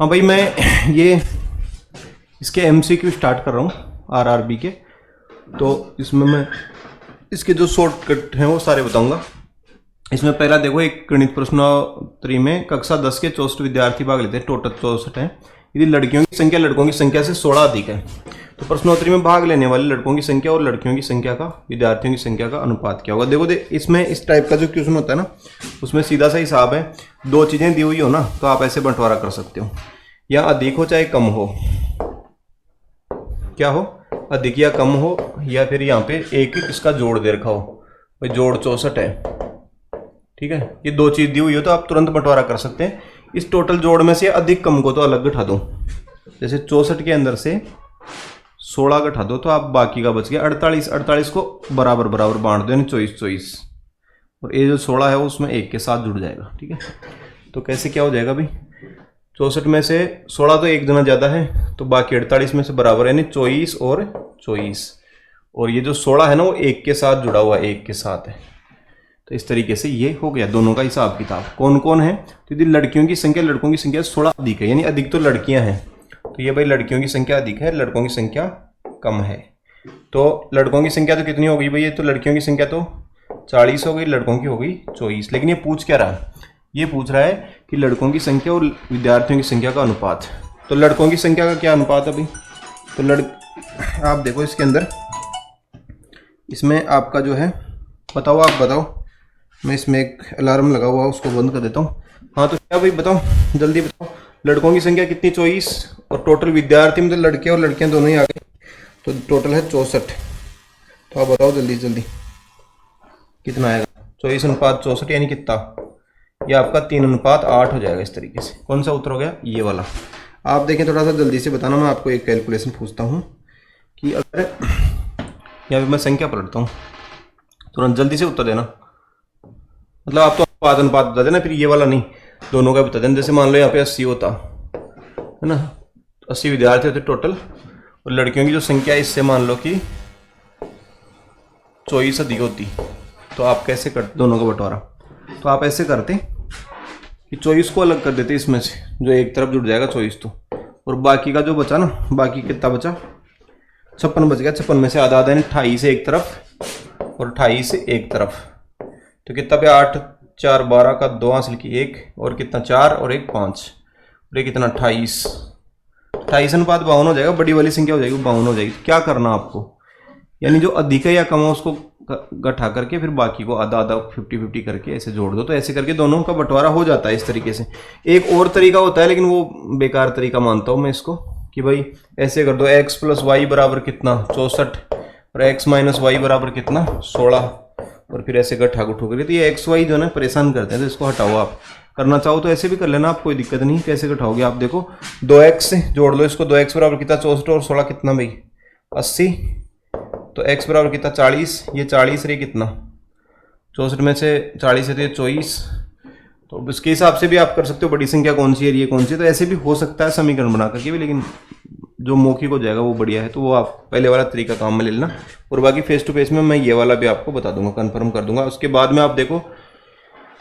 हाँ भाई, मैं ये इसके एमसीक्यू स्टार्ट कर रहा हूँ आरआरबी के। तो इसमें मैं इसके जो शॉर्टकट हैं वो सारे बताऊंगा। इसमें पहला देखो, एक गणित प्रश्नोत्तरी में कक्षा 10 के 64 विद्यार्थी भाग लेते हैं, टोटल 64 हैं। यदि लड़कियों की संख्या लड़कों की संख्या से 16 अधिक है तो प्रश्नोत्तरी में भाग लेने वाले लड़कों की संख्या और लड़कियों की संख्या का विद्यार्थियों की संख्या का अनुपात क्या होगा। देखो इसमें इस टाइप का जो क्वेश्चन होता है ना, उसमें सीधा सा हिसाब है। दो चीजें दी हुई हो ना तो आप ऐसे बंटवारा कर सकते हो, या अधिक हो चाहे कम हो, क्या हो, अधिक या कम हो, या फिर यहाँ पे एक इसका जोड़ दे रखा हो, भाई जोड़ 64 है, ठीक है। ये दो चीज दी हुई हो तो आप तुरंत बंटवारा कर सकते हैं। इस टोटल जोड़ में से अधिक कम को तो अलग घटा दो, जैसे 64 के अंदर से 16 घटा दो तो आप बाकी का बच गया 48। 48 को बराबर बराबर बांट दो, यानी 24, और ये जो 16 है उसमें एक के साथ जुड़ जाएगा, ठीक है। तो कैसे क्या हो जाएगा भाई, 64 में से 16 तो एक जना ज्यादा है तो बाकी 48 में से बराबर, यानी 24 और 24, और ये जो 16 है ना वो एक के साथ जुड़ा हुआ, एक के साथ है। तो इस तरीके से ये हो गया दोनों का हिसाब किताब। कौन कौन है, तो यदि लड़कियों की संख्या लड़कों की संख्या 16 अधिक है, यानी अधिक तो लड़कियां हैं, तो ये भाई लड़कियों की संख्या अधिक है, लड़कों की संख्या कम है। तो लड़कों की संख्या तो कितनी हो गई भाई, ये तो लड़कियों की संख्या तो 40 हो गई, लड़कों की हो गई 24। लेकिन ये पूछ क्या रहा है, ये पूछ रहा है कि लड़कों की संख्या और विद्यार्थियों की संख्या का अनुपात। तो लड़कों की संख्या का क्या अनुपात है भाई, तो आप देखो इसके अंदर, इसमें आपका जो है, बताओ आप बताओ, मैं इसमें एक अलार्म लगा हुआ उसको बंद कर देता हूँ। हाँ तो क्या भाई बताओ, जल्दी बताओ, लड़कों की संख्या कितनी 24, और टोटल विद्यार्थी मतलब लड़के और लड़कियां दोनों ही आ गए, तो टोटल है 64। तो आप बताओ जल्दी जल्दी कितना आएगा, 24:64, यानी कितना, ये आपका 3:8 हो जाएगा। इस तरीके से कौन सा उत्तर हो गया, ये वाला। आप देखें थोड़ा सा जल्दी से बताना, मैं आपको एक कैलकुलेशन पूछता हूँ कि अगर यहाँ पे मैं संख्या पलटता हूँ, तुरंत जल्दी से उत्तर देना, मतलब आप तो अनुपात बता देना, फिर ये वाला नहीं, दोनों का बता देना। जैसे मान लो यहाँ पे 80 होता है ना, 80 विद्यार्थी होते टोटल, और लड़कियों की जो संख्या इससे मान लो कि 24 अधिक होती, तो आप कैसे करते दोनों का बंटवारा, तो आप ऐसे करते कि 24 को अलग कर देते इसमें से, जो एक तरफ जुड़ जाएगा 24 तो, और बाकी का जो बचा ना, बाकी कितना बचा, 56 बच गया। 56 में से आधा आधा, 28 एक तरफ और 28 एक तरफ, तो कितना पे 8 4 12 का 2 हासिल की 1, और कितना 4 और 1 5, और ये कितना 28। 28:52 हो जाएगा, बड़ी वाली संख्या हो जाएगी 52 हो जाएगी। क्या करना आपको, यानी जो अधिक है या कम है उसको गठा करके फिर बाकी को आधा आधा 50-50 करके ऐसे जोड़ दो, तो ऐसे करके दोनों का बंटवारा हो जाता है इस तरीके से। एक और तरीका होता है, लेकिन वो बेकार तरीका मानता हूँ मैं इसको, कि भाई ऐसे कर दो, x + y बराबर कितना 64, और x - y बराबर कितना 16, और फिर ऐसे गठा गुठो करके, तो ये x y जो है ना परेशान करते हैं, तो इसको हटाओ। आप करना चाहो तो ऐसे भी कर लेना, आप कोई दिक्कत नहीं। कैसे घटाओगे, आप देखो 2x से जोड़ लो इसको, 2x बराबर कितना 64 और 16 कितना भाई 80, तो x बराबर कितना 40, ये 40 रही कितना 64 में से 40 है तो ये 24। तो उसके हिसाब से भी आप कर सकते हो बड़ी संख्या कौन सी है, ये कौन सी है, तो ऐसे भी हो सकता है समीकरण बना करके भी, लेकिन जो मौखिक हो जाएगा वो बढ़िया है, तो वो आप पहले वाला तरीका काम में ले लेना। और बाकी फेस टू फेस में मैं ये वाला भी आपको बता दूंगा, कंफर्म कर दूंगा। उसके बाद में आप देखो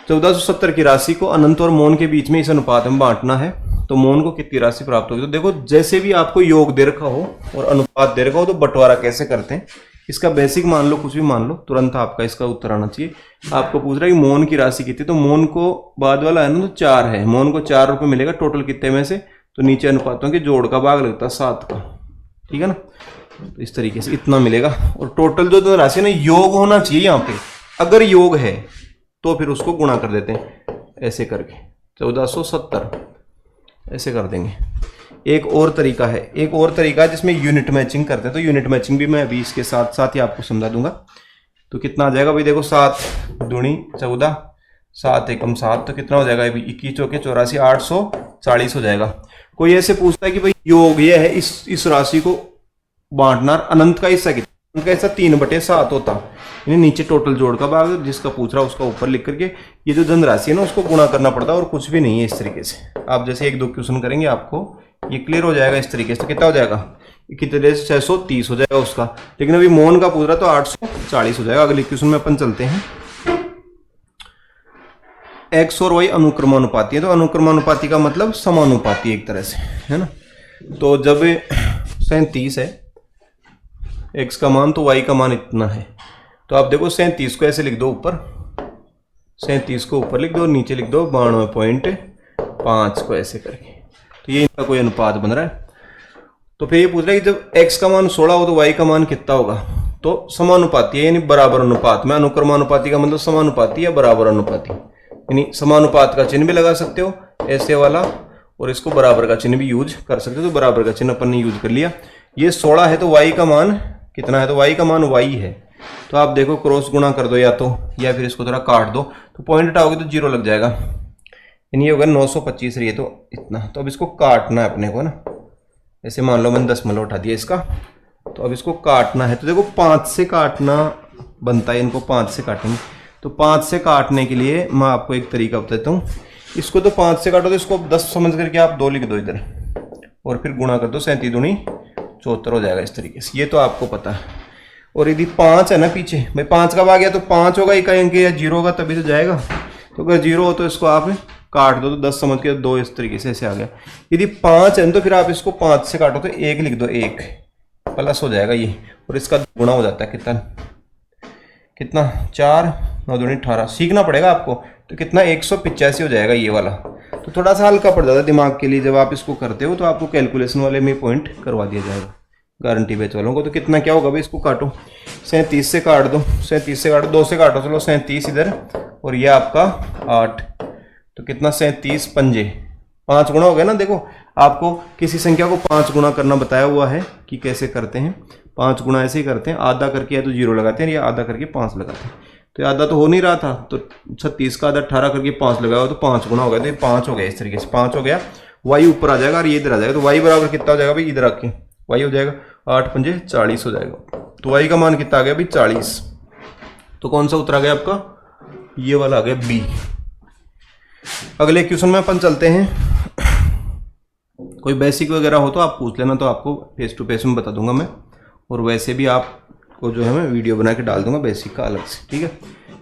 1470 की राशि को अनंत और मौन के बीच में इस अनुपात में बांटना है, तो मौन को कितनी राशि प्राप्त होगी। तो देखो जैसे भी आपको योग दे रखा हो और अनुपात दे रखा हो, तो बंटवारा कैसे करते हैं, इसका बेसिक मान लो, कुछ भी मान लो, तुरंत आपका इसका उत्तर आना चाहिए। आपको पूछ रहा है कि मौन की राशि कितनी, तो मौन को बाद वाला है ना, तो 4 है, मौन को 4 रुपये मिलेगा टोटल कितने में से, तो नीचे अनुपातों के जोड़ का भाग लगता है 7 का, ठीक है ना। तो इस तरीके से इतना मिलेगा, और टोटल जो राशि है ना योग होना चाहिए यहाँ पे, अगर योग है तो फिर उसको गुणा कर देते हैं ऐसे करके, 1470 ऐसे कर देंगे। एक और तरीका है, एक और तरीका है जिसमें यूनिट मैचिंग करते हैं, तो यूनिट मैचिंग भी मैं अभी इसके साथ साथ ही आपको समझा दूंगा। तो कितना आ जाएगा भाई, देखो 7 दूनी 14, 7 एकम 7, तो कितना हो जाएगा अभी 21 चौके 84, 840 हो जाएगा। कोई ऐसे पूछता है कि भाई योग ये है, इस राशि को बांटना, अनंत का हिस्सा कितना, अनंत का हिस्सा 3/7 होता, यानी नीचे टोटल जोड़ का भाग जिसका पूछ रहा है उसका ऊपर लिख करके ये जो धन राशि है ना उसको गुणा करना पड़ता है, और कुछ भी नहीं है। इस तरीके से आप जैसे 1-2 क्वेश्चन करेंगे आपको ये क्लियर हो जाएगा इस तरीके से। तो कितना हो जाएगा, कितने 630 हो जाएगा उसका, लेकिन अभी मौन का पूछ रहा तो 840 हो जाएगा। अगले क्वेश्चन में अपन चलते हैं। 1470 में x और y अनुक्रमानुपाती है, तो अनुक्रमानुपाती का मतलब समानुपाती एक तरह से, है ना। तो जब 37 है x का मान तो y का मान इतना है, तो आप देखो 37 को ऐसे लिख दो, ऊपर 37 को ऊपर लिख दो, नीचे लिख दो 92.5 को ऐसे करके, तो ये इनका कोई अनुपात बन रहा है। तो फिर ये पूछ रहा है कि जब x का मान 16 हो तो y का मान कितना होगा, तो समानुपाती है यानी बराबर अनुपात में। अनुक्रमानुपाती का मतलब समानुपाती या बराबर अनुपाती, यानी समानुपात का चिन्ह भी लगा सकते हो ऐसे वाला, और इसको बराबर का चिन्ह भी यूज कर सकते हो, तो बराबर का चिन्ह अपन ने यूज कर लिया। ये 16 है तो y का मान कितना है, तो y का मान y है, तो आप देखो क्रॉस गुणा कर दो या तो, या फिर इसको थोड़ा काट दो, तो पॉइंट हटाओगे तो 0 लग जाएगा, यानी ये होगा 925 रही है तो इतना। तो अब इसको काटना है अपने को ना, ऐसे मान लो मैंने दशमलव उठा दिया इसका, तो अब इसको काटना है, तो देखो 5 से काटना बनता है, इनको 5 से काटेंगे। तो 5 से काटने के लिए मैं आपको एक तरीका बताता हूँ, इसको तो 5 से काटो तो इसको 10 समझ करके आप 2 लिख दो इधर, और फिर गुणा कर दो, 37 दूनी 74 हो जाएगा इस तरीके से, ये तो आपको पता है। और यदि 5 है ना पीछे, भाई 5 कब आ गया, तो 5 होगा इकाई अंक या 0 होगा तभी तो जाएगा, तो अगर 0 हो तो इसको आप काट दो, तो 10 समझ के 2 इस तरीके से ऐसे आ गया। यदि 5 है तो फिर आप इसको 5 से काटो तो 1 लिख दो, 1 प्लस हो जाएगा ये, और इसका गुणा हो जाता है कितना 4 9 दूनी 18, सीखना पड़ेगा आपको, तो कितना 185 हो जाएगा ये वाला। तो थोड़ा सा हल्का पड़ जाता है दिमाग के लिए, जब आप इसको करते हो तो आपको कैलकुलेशन वाले में पॉइंट करवा दिया जाएगा गारंटी बेच वालों को। तो कितना क्या होगा भाई, इसको काटो, 37 से काट दो, 37 से काटो, 2 से काटो, चलो 37 इधर, और ये आपका 8, तो कितना 37 पंजे 5 गुणा हो गया ना। देखो आपको किसी संख्या को 5 गुणा करना बताया हुआ है कि कैसे करते हैं, 5 गुणा ऐसे ही करते हैं, आधा करके या तो 0 लगाते हैं या आधा करके 5 लगाते हैं। तो आधा तो हो नहीं रहा था, तो 36 का आधा 18 करके 5 लगाओ तो 5 गुणा हो गया, तो ये 5 हो गया, इस तरीके से 5 हो गया, y ऊपर आ जाएगा और ये इधर आ जाएगा, तो y बराबर कितना हो जाएगा भाई, इधर आके y हो जाएगा 8 पंजे 40 हो जाएगा, तो y का मान कितना आ गया भाई 40। तो कौन सा उत्तर आ गया आपका, ये वाला आ गया B। अगले क्वेश्चन में अपन चलते हैं, कोई बेसिक वगैरह हो तो आप पूछ लेना, तो आपको फेस टू फेस में बता दूंगा मैं, और वैसे भी आपको जो है मैं वीडियो बना के डाल दूंगा बेसिक का अलग से, ठीक है।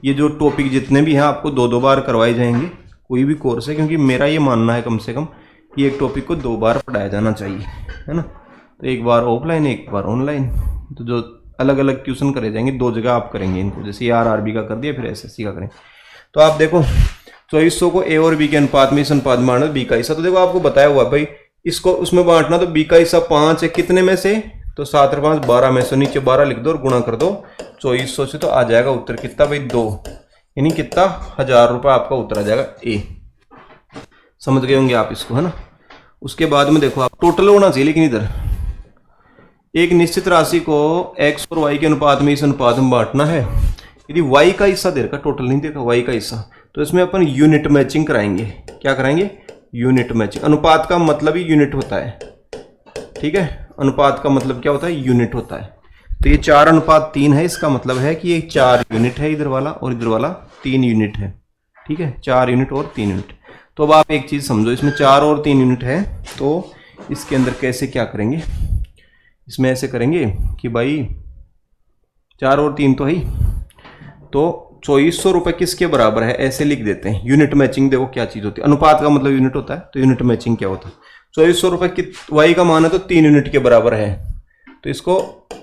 ये जो टॉपिक जितने भी हैं आपको 2-2 बार करवाए जाएंगे, कोई भी कोर्स है, क्योंकि मेरा ये मानना है कम से कम कि एक टॉपिक को 2 बार पढ़ाया जाना चाहिए, है ना। तो एक बार ऑफलाइन एक बार ऑनलाइन, तो जो अलग अलग ट्यूशन करे जाएंगे 2 जगह आप करेंगे इनको, जैसे RRB का कर दिया फिर SSC का करें। तो आप देखो 2400 को A और B के अनुपात में, इस अनुपात में बांटना, B का हिस्सा, तो देखो आपको बताया हुआ भाई इसको उसमें बांटना, तो B का हिस्सा 5 है, कितने में से, तो 7 और 5 12 में से, नीचे 12 लिख दो और गुणा कर दो 2400 से, तो आ जाएगा उत्तर कितना भाई 2, यानी कितना 1000 रुपये आपका उत्तर आ जाएगा A। समझ गए होंगे आप इसको, है ना। उसके बाद में देखो आप टोटल होना चाहिए, लेकिन इधर एक निश्चित राशि को x और y के अनुपात में, इस अनुपात में बांटना है। यदि y का हिस्सा दे रखा, टोटल नहीं देखा, y का हिस्सा, तो इसमें अपन यूनिट मैचिंग कराएंगे। क्या कराएंगे, यूनिट मैचिंग। अनुपात का मतलब ही यूनिट होता है, ठीक है, अनुपात का मतलब क्या होता है, यूनिट होता है। तो ये 4:3 है, इसका मतलब है कि ये 4 यूनिट है इधर वाला, और इधर वाला 3 यूनिट है, ठीक है, 4 यूनिट और 3 यूनिट। तो अब आप एक चीज समझो, इसमें 4 और 3 यूनिट है, तो इसके अंदर कैसे क्या करेंगे, इसमें ऐसे करेंगे कि भाई 4 और 3 तो है ही, तो 2400 रुपये किसके बराबर है, ऐसे लिख देते हैं। यूनिट मैचिंग देखो क्या चीज होती है, अनुपात का मतलब यूनिट होता है, तो यूनिट मैचिंग क्या होता है, 2400 रुपये की y का मान है तो 3 यूनिट के बराबर है, तो इसको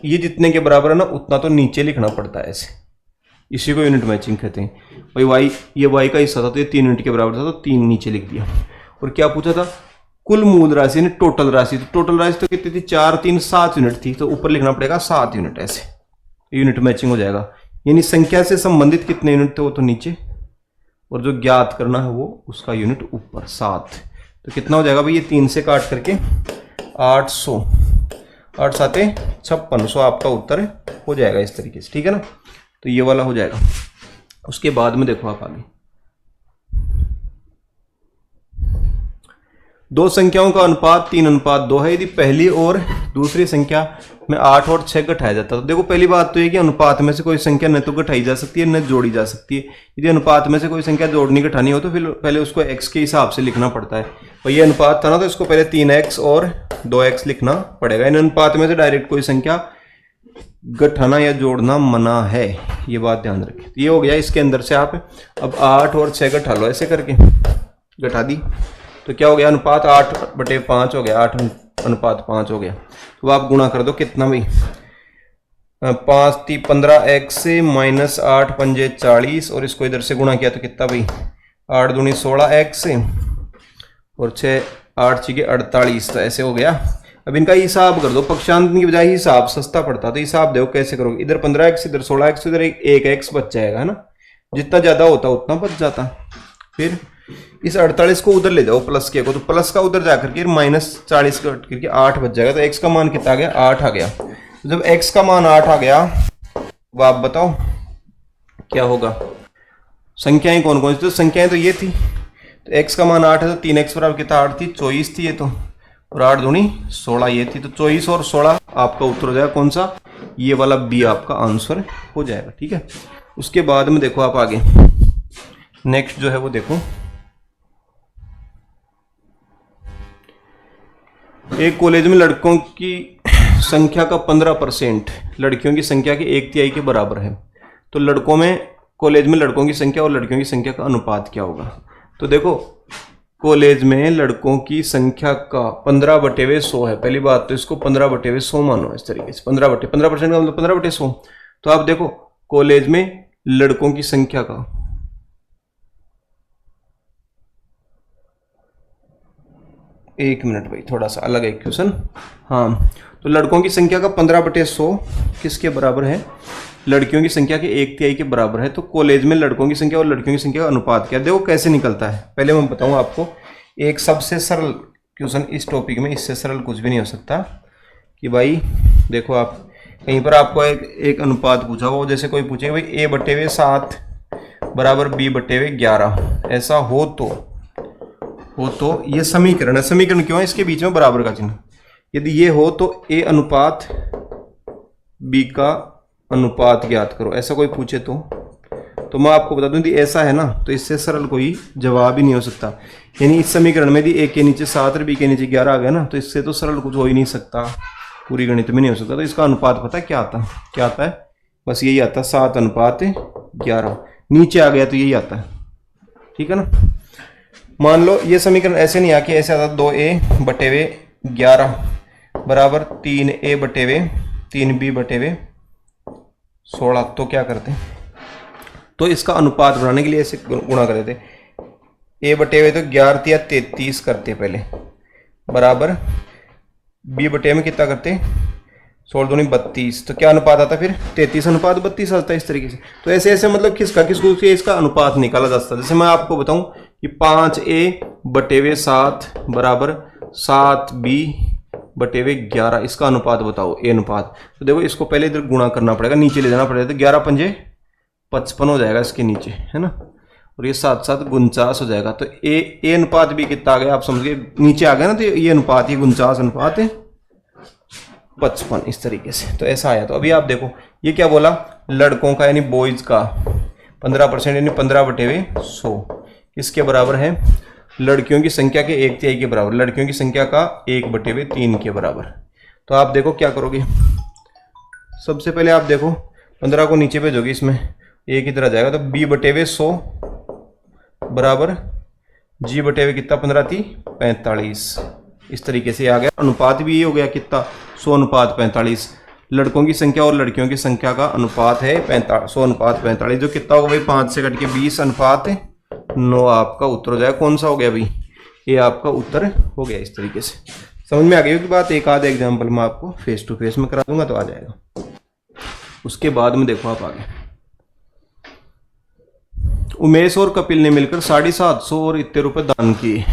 ये जितने के बराबर है ना उतना तो नीचे लिखना पड़ता है ऐसे, इसी को यूनिट मैचिंग कहते हैं। भाई ये y का हिस्सा था तो ये 3 यूनिट के बराबर था, तो 3 नीचे लिख दिया। और क्या पूछा था, कुल मूल राशि यानी टोटल राशि, तो टोटल राशि तो कितनी थी, 4 3 7 यूनिट थी, तो ऊपर लिखना पड़ेगा 7 यूनिट, ऐसे यूनिट मैचिंग हो जाएगा। यानी संख्या से संबंधित कितने यूनिट थे वो तो नीचे, और जो ज्ञात करना है वो उसका यूनिट ऊपर 7। तो कितना हो जाएगा भाई, ये 3 से काट करके 800, 8 7 5600 आपका उत्तर हो जाएगा इस तरीके से, ठीक है ना। तो ये वाला हो जाएगा। उसके बाद में देखो आप आगे, दो संख्याओं का अनुपात 3:2 है। यदि पहली और दूसरी संख्या में 8 और 6 घटाया जाता है, तो देखो पहली बात तो ये कि अनुपात में से कोई संख्या न तो घटाई जा सकती है न जोड़ी जा सकती है। यदि अनुपात में से कोई संख्या जोड़नी घटानी हो तो फिर पहले उसको x के हिसाब से लिखना पड़ता है। तो ये अनुपात था ना, तो इसको पहले 3x और 2x लिखना पड़ेगा। इन अनुपात में से डायरेक्ट कोई संख्या घटाना या जोड़ना मना है, ये बात ध्यान रखें। ये हो गया इसके अंदर से आप अब 8 और 6 घटा लो, ऐसे करके घटा दी तो क्या हो गया, अनुपात 8/5 हो गया, 8:5 हो गया। तो आप गुणा कर दो कितना भाई, 5 × 15x माइनस 8 × 5 = 40 और इसको इधर से गुणा किया तो कितना भाई 8 दूनी 16x और 6 8 × 6 = 48। तो ऐसे हो गया। अब इनका हिसाब कर दो, पक्षांतर की बजाय हिसाब सस्ता पड़ता, तो हिसाब देखो कैसे करोगे, इधर 15x इधर 16x इधर 1x बच जाएगा, है ना, जितना ज्यादा होता उतना बच जाता। फिर इस 48 को उधर ले जाओ प्लस के को, तो प्लस का उधर जाकर के -40 कट करके 8 बच जाएगा। तो x का मान कितना आ गया, 8 आ गया। तो जब x का मान 8 आ गया तो आप बताओ क्या होगा, संख्याएं कौन कौन सी, तो संख्याएं तो ये थी, तो x का मान 8 है तो 3x बराबर कितना 8 थी, 24 थी ये तो, और 8 दूनी 16 ये थी। तो 24 और 16 आपका उत्तर हो जाएगा कौन सा, ये वाला बी आपका आंसर हो जाएगा। ठीक है, उसके बाद में देखो आप आगे नेक्स्ट जो है वो देखो, एक कॉलेज में लड़कों की संख्या का 15% लड़कियों की संख्या के 1/3 के बराबर है, तो लड़कों में कॉलेज में लड़कों की संख्या और लड़कियों की संख्या का अनुपात क्या होगा। तो देखो कॉलेज में लड़कों की संख्या का 15/100 है, पहली बात तो इसको 15/100 मानो इस तरीके से, 15% का मतलब 15/100। तो आप देखो कॉलेज में लड़कों की संख्या का, एक मिनट भाई थोड़ा सा अलग है क्वेश्चन, हाँ, तो लड़कों की संख्या का 15/100 किसके बराबर है, लड़कियों की संख्या के 1/3 के बराबर है। तो कॉलेज में लड़कों की संख्या और लड़कियों की संख्या का अनुपात क्या, देखो कैसे निकलता है। पहले मैं बताऊं आपको एक सबसे सरल क्वेश्चन इस टॉपिक में, इससे सरल कुछ भी नहीं हो सकता कि भाई देखो आप कहीं पर आपको एक अनुपात पूछा हो, जैसे कोई पूछे भाई a/7 बराबर b/11, ऐसा हो तो ये समीकरण है। समीकरण क्यों है, इसके बीच में बराबर का चिन्ह, यदि ये हो तो a अनुपात b का अनुपात ज्ञात करो, ऐसा कोई पूछे तो मैं आपको बता दूं यदि ऐसा है ना तो इससे सरल कोई जवाब ही नहीं हो सकता। यानी इस समीकरण में यदि a के नीचे 7 और b के नीचे 11 आ गया ना, तो इससे तो सरल कुछ हो ही नहीं सकता, पूरी गणित में नहीं हो सकता। तो इसका अनुपात पता है क्या आता है, बस यही आता है 7:11, नीचे आ गया तो यही आता है। ठीक है ना, मान लो ये समीकरण ऐसे नहीं आके ऐसे आता 2a/11 बराबर 3a/3b/16, तो क्या करते हैं, तो इसका अनुपात बनाने के लिए ऐसे गुणा कर देते, a/, तो 11 या 33 करते पहले, बराबर b/, में कितना करते 16 दूनी 32, तो क्या अनुपात आता फिर 33:32 आता है इस तरीके से। तो ऐसे ऐसे मतलब किसको इसका अनुपात निकाला जा सकता है। जैसे मैं आपको बताऊं कि 5a/7 बराबर 7b/11, इसका अनुपात बताओ a अनुपात। तो देखो इसको पहले इधर गुणा करना पड़ेगा, नीचे ले जाना पड़ेगा, तो 11×5 = 55 हो जाएगा इसके नीचे, है ना, और ये 7×7 = 49 हो जाएगा। तो a अनुपात भी कितना आ गया आप समझ गए, नीचे आ गया ना, तो ये अनुपात ये 49:55 इस तरीके से, तो ऐसा आया। तो अभी आप देखो ये क्या बोला, लड़कों का यानी बॉयज का 15% यानी 15/100 किसके बराबर है, लड़कियों की संख्या के 1/3 के बराबर, लड़कियों की संख्या का 1/3 के बराबर। तो आप देखो क्या करोगे, सबसे पहले आप देखो 15 को नीचे भेजोगे, इसमें एक ही तरह जाएगा, तो b/100 बराबर g/, कितना 15 थी 45, इस तरीके से आ गया। अनुपात भी ये हो गया कितना 100:45, लड़कों की संख्या और लड़कियों की संख्या का अनुपात है 100:45, जो कितना होगा भाई 5 से कट के 20:9 आपका उत्तर हो जाएगा। कौन सा हो गया भाई, ये आपका उत्तर हो गया। इस तरीके से समझ में आ गई होगी बात, एक आध एग्जाम्पल मैं आपको फेस टू फेस में करा दूंगा तो आ जाएगा। उसके बाद में देखो आप आगे, उमेश और कपिल ने मिलकर 750 और इतने रुपए दान किए,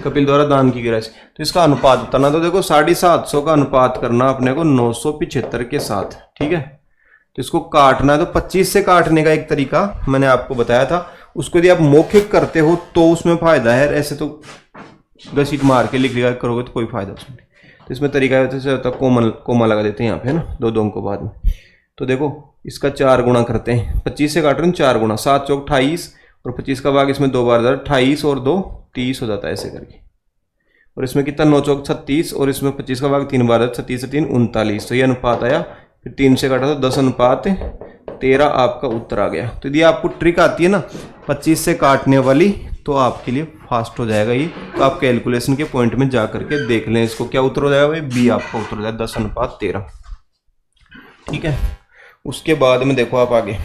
कपिल द्वारा दान की गई राशि, तो इसका अनुपात बताना। तो देखो 750 का अनुपात करना अपने को 975 के साथ, ठीक है, तो इसको काटना है, तो 25 से काटने का एक तरीका मैंने आपको बताया था, उसको यदि आप मौखिक करते हो तो उसमें फायदा है, ऐसे तो घसीट मार के लिख लिया करोगे तो कोई फायदा उसमें। तो इसमें तरीका होता है कोमा लगा देते हैं यहाँ पे, है ना, दो अंकों बाद में। तो देखो इसका 4 गुणा करते हैं, 25 से काट रहे हैं 4 गुणा, 7 चौक 28 और 25 का भाग इसमें 2 बार 28 और 2 30 हो जाता है ऐसे करके, और इसमें कितना 9 चौक 36 और इसमें 25 का भाग 3 बार 36 से 3 39, तो ये अनुपात आया। फिर 3 से काटा तो 10:13 13 आपका उत्तर आ गया। तो यदि आपको ट्रिक आती है ना 25 से काटने वाली, तो आपके लिए फास्ट हो जाएगा ये। तो आप कैलकुलेशन के पॉइंट में जा करके देख लें इसको, क्या उत्तर हो जाएगा भाई, बी आपका उत्तर हो जाएगा 10:13। ठीक है। उसके बाद में देखो आप आगे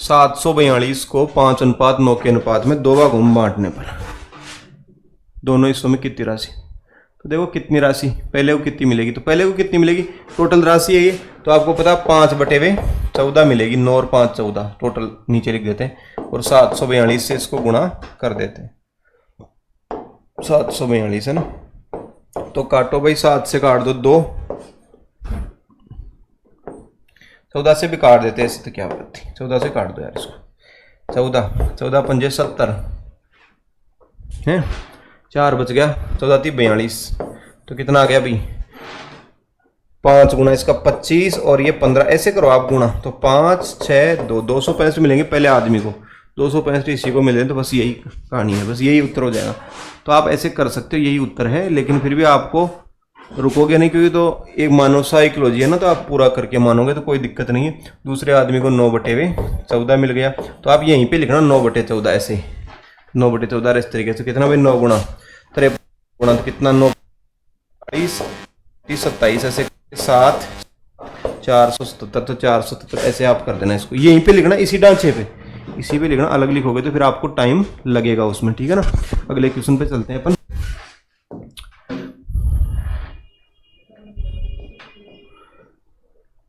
742 को 5:9 के अनुपात में 2 भागों में बांटने पर दोनों हिस्सों में कितनी राशि, तो देखो कितनी राशि पहले को कितनी मिलेगी, तो पहले को कितनी मिलेगी, टोटल राशि है ये, तो आपको पता 5/14 मिलेगी, 9 और 5 14 टोटल नीचे लिख देते हैं और 742 से इसको गुणा कर देते हैं। 742 है ना, तो काटो भाई, 7 से काट दो 2, 14 से भी काट देते हैं, ऐसे तो क्या बात थी, 14 से काट दो यार इसको, 14 पंजे 70 है, 4 बच गया, 14 × 42, तो कितना आ गया भाई, 5 गुना इसका 25 और ये 15, ऐसे करो आप गुणा, तो 5 6 2 265 मिलेंगे पहले आदमी को, 265 इसी को मिले, तो बस यही कहानी है, बस यही उत्तर हो जाएगा। तो आप ऐसे कर सकते हो, यही उत्तर है, लेकिन फिर भी आपको रुकोगे नहीं, क्योंकि तो एक मानो साइकोलॉजी है ना, तो आप पूरा करके मानोगे तो कोई दिक्कत नहीं है। दूसरे आदमी को 9/14 मिल गया, तो आप यहीं पे लिखना 9/14, ऐसे 9/14 इस तरीके से, कितना भाई 9 गुणा 53 गुणा तो कितना 9 27 ऐसे 7 477, तो 477 ऐसे आप कर देना इसको, यहीं पे लिखना, इसी ढांचे पे, इसी पे लिखना, अलग लिखोगे तो फिर आपको टाइम लगेगा उसमें। ठीक है ना, अगले क्वेश्चन पे चलते हैं अपन।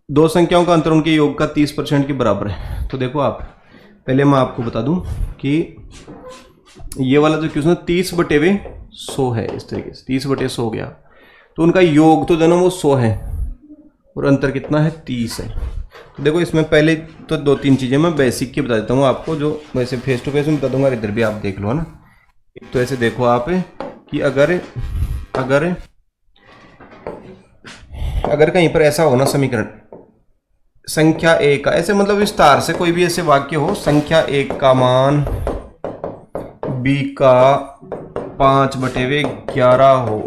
दो संख्याओं का अंतर उनके योग का 30% के बराबर है। तो देखो आप, पहले मैं आपको बता दूं कि ये वाला जो क्वेश्चन 30/100 है, इस तरीके से 30/100 हो गया, तो उनका योग तो जन्म वो 100 है और अंतर कितना है 30 है। तो देखो इसमें पहले तो 2-3 चीज़ें मैं बेसिक की बता देता हूँ आपको, जो वैसे फेस टू फेस में बता दूंगा, इधर भी आप देख लो है ना। एक तो ऐसे देखो आप कि अगर कहीं पर ऐसा हो ना समीकरण, संख्या 1 का, ऐसे मतलब विस्तार से कोई भी ऐसे वाक्य हो, संख्या 1 का मान b का 5/11 हो,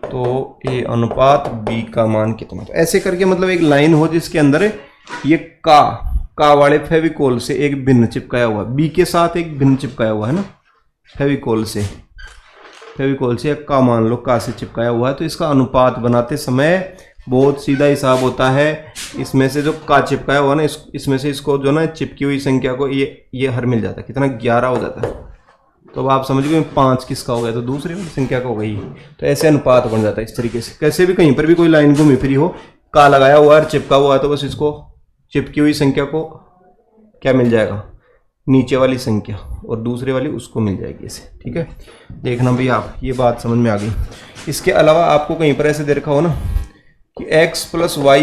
तो a अनुपात b का मान कितना, तो ऐसे करके मतलब एक लाइन हो जिसके अंदर ये का वाले फेविकोल से एक भिन्न चिपकाया हुआ, b के साथ एक भिन्न चिपकाया हुआ है ना, फेविकोल से का मान लो का से चिपकाया हुआ है, तो इसका अनुपात बनाते समय बहुत सीधा हिसाब होता है, इसमें से जो का चिपकाया हुआ ना, इसमें से इसको जो ना चिपकी हुई संख्या को ये हर मिल जाता है, कितना 11 हो जाता है। तो अब आप समझ गए 5 किसका हो गया, तो दूसरी वाली संख्या का हो गई, तो ऐसे अनुपात बन जाता है इस तरीके से। कैसे भी कहीं पर भी कोई लाइन घूमी फिरी हो, का लगाया हुआ और चिपका हुआ है, तो बस इसको चिपकी हुई संख्या को क्या मिल जाएगा, नीचे वाली संख्या, और दूसरे वाली उसको मिल जाएगी ऐसे। ठीक है, देखना भाई आप, ये बात समझ में आ गई। इसके अलावा आपको कहीं पर ऐसे दे रखा हो ना कि x + y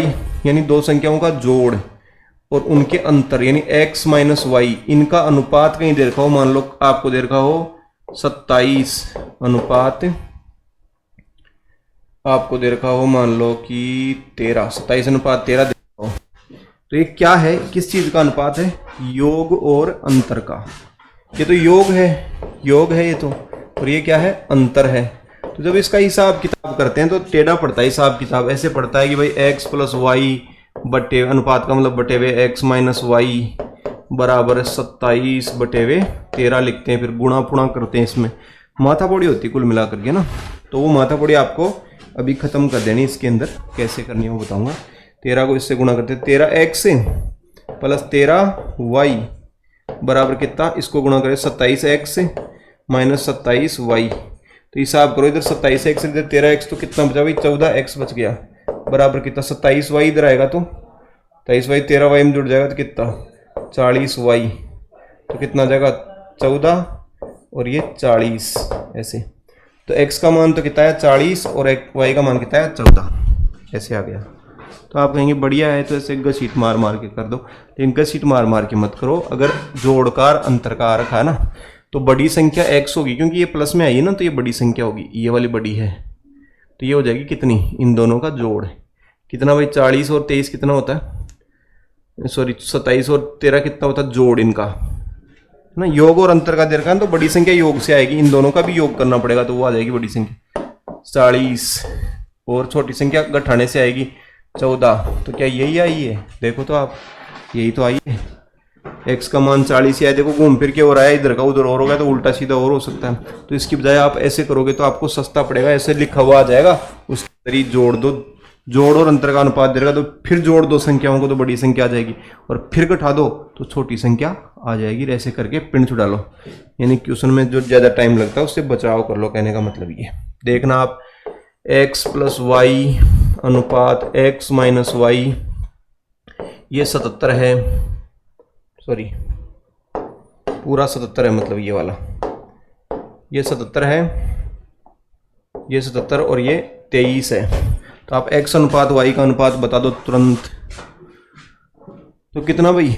यानी दो संख्याओं का जोड़ और उनके अंतर यानी x - y, इनका अनुपात कहीं दे रखा हो, मान लो आपको दे रखा हो 27 अनुपात, आपको दे रखा हो मान लो कि 13, 27/13 दे रखा हो, तो ये क्या है, किस चीज का अनुपात है, योग और अंतर का। ये तो योग है ये तो, और ये क्या है, अंतर है। तो जब इसका हिसाब किताब करते हैं तो टेढ़ा पड़ता है हिसाब किताब, ऐसे पड़ता है कि भाई x + y बटे, अनुपात का मतलब बटे हुए x - y बराबर 27/13 लिखते हैं, फिर गुणा पुणा करते हैं, इसमें माथापौड़ी होती है कुल मिलाकर के ना। तो वो माथापौड़ी आपको अभी खत्म कर देनी, इसके अंदर कैसे करनी है वो बताऊंगा। 13 को इससे गुणा करते हैं, 13x + 13y बराबर कितना, इसको गुणा करें 27x - 27y, तो हिसाब करो, इधर 27x इधर 13x, तो कितना बचा भाई, 14x बच गया, बराबर कितना 27y इधर आएगा, तो 27y 13y में जुड़ जाएगा, तो कितना 40y, तो कितना आ जाएगा 14 और ये 40 ऐसे। तो x का मान तो कितना है 40 और y का मान कितना है 14, ऐसे आ गया। तो आप कहेंगे बढ़िया है, तो ऐसे घसीट मार मार के कर दो, लेकिन घसीट मार मार के मत करो। अगर जोड़कार अंतर का आ रखा है ना, तो बड़ी संख्या x होगी, क्योंकि ये प्लस में आई है ना, तो ये बड़ी संख्या होगी, ये वाली बड़ी है, तो ये हो जाएगी कितनी, इन दोनों का जोड़ कितना भाई, 40 और 23 कितना होता है, सॉरी 27 और 13 कितना होता है, जोड़ इनका ना, योग और अंतर का दे रखा है, तो बड़ी संख्या योग से आएगी, इन दोनों का भी योग करना पड़ेगा, तो वो आ जाएगी बड़ी संख्या 40, और छोटी संख्या घटाने से आएगी 14, तो क्या यही आई है? देखो तो आप, यही तो आई है। x का मान 40 है, देखो घूम फिर के हो रहा है, इधर का उधर और हो गया तो उल्टा सीधा और हो सकता है। तो इसकी बजाय आप ऐसे करोगे तो आपको सस्ता पड़ेगा, ऐसे लिखा हुआ आ जाएगा, उसके तरीके जोड़ दो, जोड़ और अंतर का अनुपात दे देगा, तो फिर जोड़ दो संख्याओं को तो बड़ी संख्या आ जाएगी, और फिर घटा दो तो छोटी संख्या आ जाएगी। ऐसे करके पिंड छुड़ा लो, यानी क्वेश्चन में जो ज़्यादा टाइम लगता है उससे बचाव कर लो, कहने का मतलब ये। देखना आप, x प्लस वाई अनुपात x माइनस वाई, ये 77 है, सॉरी पूरा 77 है, मतलब ये वाला, ये 77 है, ये 77 और ये 23 है। तो आप x अनुपात y का अनुपात बता दो तुरंत। तो कितना भाई,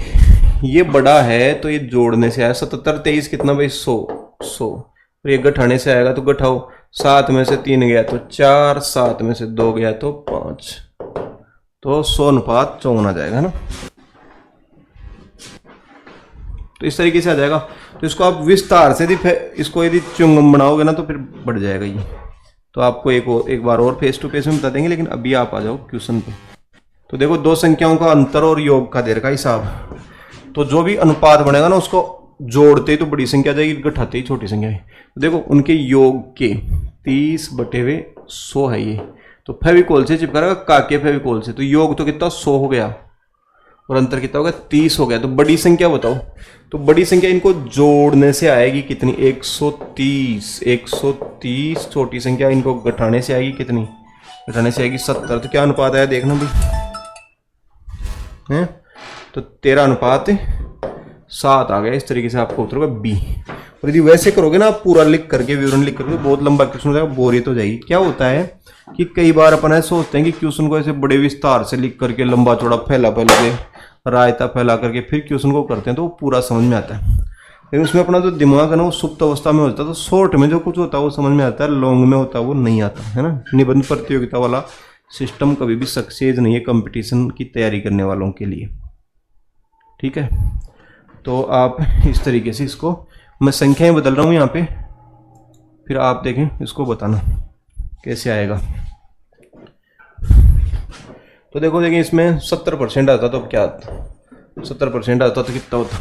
ये बड़ा है तो ये जोड़ने से आया 77, 23 कितना भाई 100, 100, और ये घटाने से आएगा तो घटाओ, 7 में से 3 गया तो 4, 7 में से 2 गया तो 5, तो 100 अनुपात 54 आ जाएगा ना। तो इस तरीके से आ जाएगा। तो इसको आप विस्तार से इसको यदि च्युइंगम बनाओगे ना तो फिर बढ़ जाएगा ये। तो आपको एक बार और फेस टू फेस में बता देंगे, लेकिन अभी आप आ जाओ क्वेश्चन पे। तो देखो, दो संख्याओं का अंतर और योग का देर का हिसाब, तो जो भी अनुपात बनेगा ना उसको जोड़ते ही तो बड़ी संख्या आ जाएगी, घटाते ही छोटी संख्या है। तो देखो उनके योग के 30/100 है ये, तो फेविकोल से चिपका रहेगा, काके फेविकोल से, तो योग तो कितना 100 हो गया और अंतर कितना हो गया 30 हो गया। तो बड़ी संख्या बताओ, तो बड़ी संख्या इनको जोड़ने से आएगी कितनी 130, 130, छोटी संख्या इनको घटाने से आएगी कितनी, घटाने से आएगी 70। तो क्या अनुपात आया देखना भाई, है तो 13/7 आ गया। इस तरीके से आपको उत्तर होगा बी। और यदि वैसे करोगे ना आप पूरा लिख करके, विवरण लिख करके, बहुत लंबा क्वेश्चन हो जाएगा, बोरियत हो जाएगी। क्या होता है कि कई बार अपन ऐसे सोचते हैं कि क्वेश्चन को ऐसे बड़े विस्तार से लिख करके लंबा चौड़ा फैला के रायता फैला करके फिर क्वेश्चन को करते हैं तो वो पूरा समझ में आता है, लेकिन उसमें अपना जो दिमाग है ना वो सुप्त अवस्था में होता है। तो शॉर्ट में जो कुछ होता है वो समझ में आता है, लॉन्ग में होता है वो नहीं आता है ना। निबंध प्रतियोगिता वाला सिस्टम कभी भी सक्सेस नहीं है कंपटीशन की तैयारी करने वालों के लिए, ठीक है। तो आप इस तरीके से इसको, मैं संख्याएं बदल रहा हूँ यहाँ पे, फिर आप देखें इसको बताना कैसे आएगा। तो देखो इसमें 70% आता तो अब क्या आता, 70% आता तो कितना होता,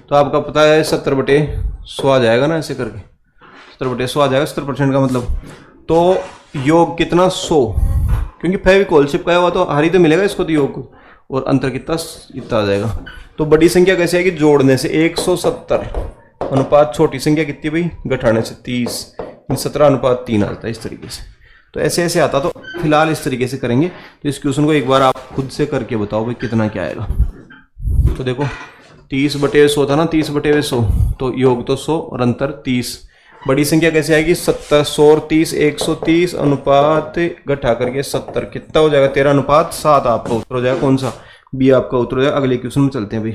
तो आपका पता है 70/100 आ जाएगा ना, ऐसे करके 70/100 आ जाएगा। 70% का मतलब तो योग कितना 100, क्योंकि फेविकोल चिपकाया हुआ तो हरी तो मिलेगा इसको, तो योग और अंतर कितना इतना आ जाएगा। तो बड़ी संख्या कैसे आएगी, जोड़ने से 170 अनुपात छोटी संख्या कितनी भाई, घटाने से 30, 17/3 आता है इस तरीके से। तो ऐसे ऐसे आता, तो फिलहाल इस तरीके से करेंगे। तो इस क्वेश्चन को एक बार आप खुद से करके बताओ भाई कितना क्या आएगा। तो देखो 30/100 था ना, 30/100, तो योग तो 100 और अंतर 30। बड़ी संख्या कैसे आएगी 70, 100 और 30, 130 अनुपात घटा करके 70 कितना हो जाएगा 13/7। आपका उत्तर हो जाएगा कौन सा, बी आपका उत्तर हो जाएगा। अगले क्वेश्चन में चलते हैं भाई।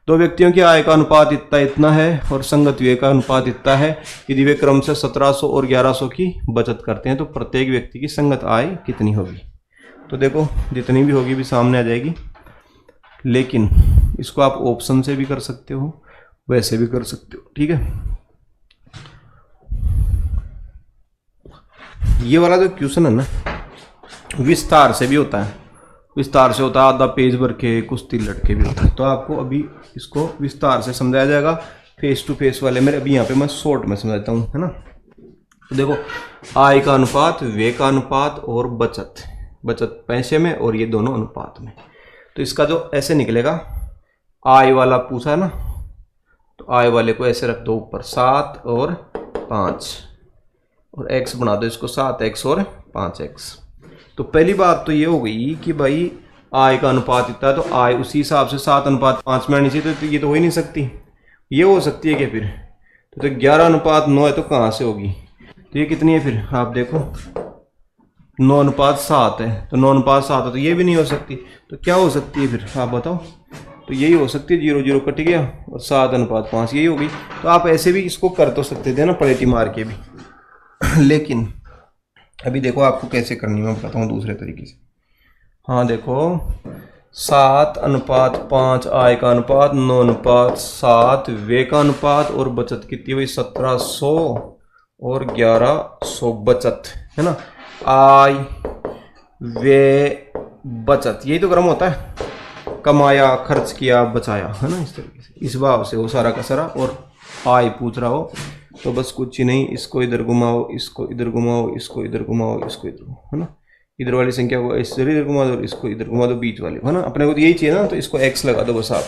दो व्यक्तियों की आय का अनुपात इतना है और संगत व्यय का अनुपात इतना है, यदि वे क्रम से 1700 और 1100 की बचत करते हैं तो प्रत्येक व्यक्ति की संगत आय कितनी होगी। तो देखो जितनी भी होगी भी सामने आ जाएगी, लेकिन इसको आप ऑप्शन से भी कर सकते हो, वैसे भी कर सकते हो, ठीक है। ये वाला जो क्वेश्चन है ना विस्तार से भी होता है, विस्तार से होता है, आधा पेज भर के कुछ तिल लटके भी होता है। तो आपको अभी इसको विस्तार से समझाया जाएगा फेस टू फेस वाले में। अभी यहाँ पे मैं शॉर्ट में समझाता हूँ, है ना। तो देखो आय का अनुपात, व्यय का अनुपात और बचत, बचत पैसे में और ये दोनों अनुपात में। तो इसका जो ऐसे निकलेगा, आय वाला पूछा है ना, तो आय वाले को ऐसे रख दो ऊपर 7 और 5 और x बना दो इसको 7x और 5x। तो पहली बात तो ये हो गई कि भाई आय का अनुपात इतना है, तो आय उसी हिसाब से 7/5 में आनी चाहिए। तो ये तो हो ही नहीं सकती, ये हो सकती है क्या फिर, तो 11/9 है, तो कहाँ से होगी, तो ये कितनी है फिर आप देखो 9/7 है, तो 9/7 है, तो ये भी नहीं हो सकती। तो क्या हो सकती है फिर आप बताओ, तो यही हो सकती है, 0 0 कट गया और 7/5 यही होगी। तो आप ऐसे भी इसको कर तो सकते थे ना पलटी मार के भी, लेकिन अभी देखो आपको कैसे करनी है, मैं बताता हूँ दूसरे तरीके से। हाँ देखो 7/5 आय का अनुपात, 9/7 व्यय का अनुपात और बचत कितनी हुई 1700 और 1100 बचत, है ना। आय व्यय बचत, यही तो क्रम होता है, कमाया, खर्च किया, बचाया, है ना, इस तरीके से, इस भाव से वो सारा का सारा। और आय पूछ रहा हो तो बस कुछ ही नहीं, इसको इधर घुमाओ, इसको इधर घुमाओ, इसको इधर घुमाओ, इसको इधर घुमाओ, है ना, इधर वाली संख्या को इधर घुमा दो, इसको इधर घुमा दो, बीच वाले, है ना, अपने को तो यही चाहिए ना, तो इसको x लगा दो बस आप।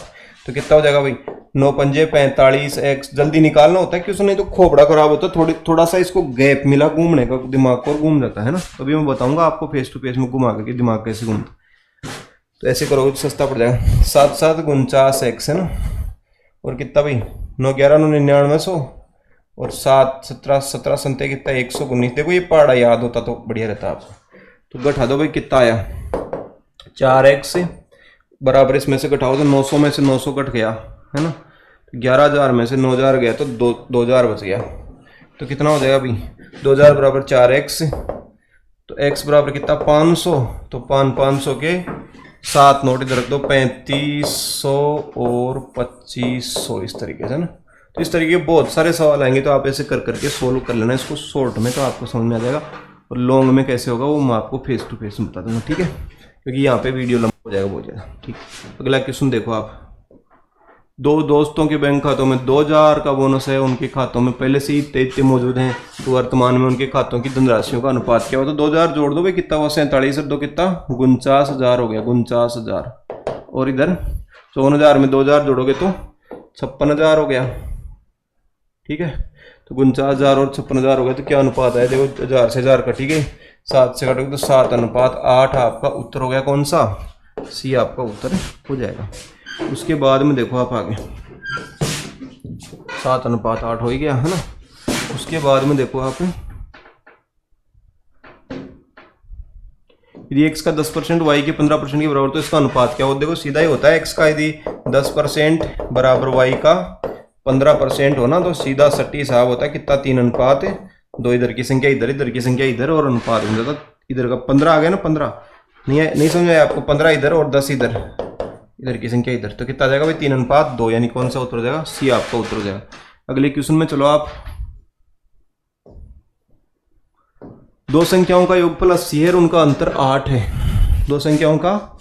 तो कितना हो जाएगा भाई, 9 पंजे 45 x, जल्दी निकालना होता है क्योंकि नहीं तो खोपड़ा खराब होता है, थोड़ा सा इसको गैप मिला घूमने का, दिमाग को घूम जाता है ना। तो अभी मैं बताऊंगा आपको फेस टू फेस में घुमा करके दिमाग कैसे घूमता। तो ऐसे करोगे तो सस्ता पड़ जाएगा, 7 7 49 x, है ना, और कितना भाई 9 11 9 99 और 7 17 17 संते कितना 119। देखो ये पहाड़ा याद होता तो बढ़िया रहता आपको। तो घटा दो भाई, कितना आया 4x बराबर, इसमें से घटाओ तो 900 में से 900 कट गया, है ना, 11,000 में से 9,000 गया तो 2,000 बच गया। तो कितना हो जाएगा भाई, 2,000 बराबर 4x, तो x बराबर कितना 500, तो 500 के 7 नोट इधर रख दो, 3500 और 2500, इस तरीके से ना। तो इस तरीके के बहुत सारे सवाल आएंगे, तो आप ऐसे कर करके सोल्व कर लेना इसको शॉर्ट में, तो आपको समझ में आ जाएगा। और लॉन्ग में कैसे होगा वो मैं आपको फेस टू फेस बता दूंगा, ठीक है, क्योंकि यहाँ पे वीडियो लंबा हो जाएगा बहुत ज़्यादा, ठीक। अगला क्वेश्चन देखो आप, 2 दोस्तों के बैंक खातों में 2,000 का बोनस है, उनके खातों में पहले से ही इतने मौजूद हैं, तो वर्तमान में उनके खातों की धनराशियों का अनुपात क्या हुआ। तो 2,000 जोड़ दो भाई, कितना हुआ 47 और 2 कितना 49,000 हो गया, 49,000। और इधर 54,000 में 2,000 जोड़ोगे तो 56,000 हो गया, ठीक है। तो 49,000 और 56,000 हो गया, तो क्या अनुपात है, देखो 1000 से 1000 कटी गई, 7 से कटोगे तो 7:8 आपका उत्तर हो गया, कौन सा, सी आपका उत्तर हो जाएगा। उसके बाद में देखो आप आगे 7:8 हो ही गया, है ना। उसके बाद में देखो आप, यदि x का 10% y के 15% के बराबर, तो इसका अनुपात क्या हो, देखो सीधा ही होता है, x का यदि 10% बराबर y का 15% होना, तो सीधा सट्टी हिसाब होता है कितना 3:2, इधर की संख्या इधर, इधर की संख्या इधर, और अनुपात हो जाता इधर का 15 आ गया ना, 15 नहीं समझ आया आपको, 15 इधर और 10 इधर, इधर की संख्या इधर, तो कितना आ जाएगा भाई 3:2, यानी कौन सा उत्तर हो जाएगा, सी आपका उत्तर हो जाएगा। अगले क्वेश्चन में चलो आप, 2 संख्याओं का योगफल 80 है और उनका अंतर 8 है। 2 संख्याओं का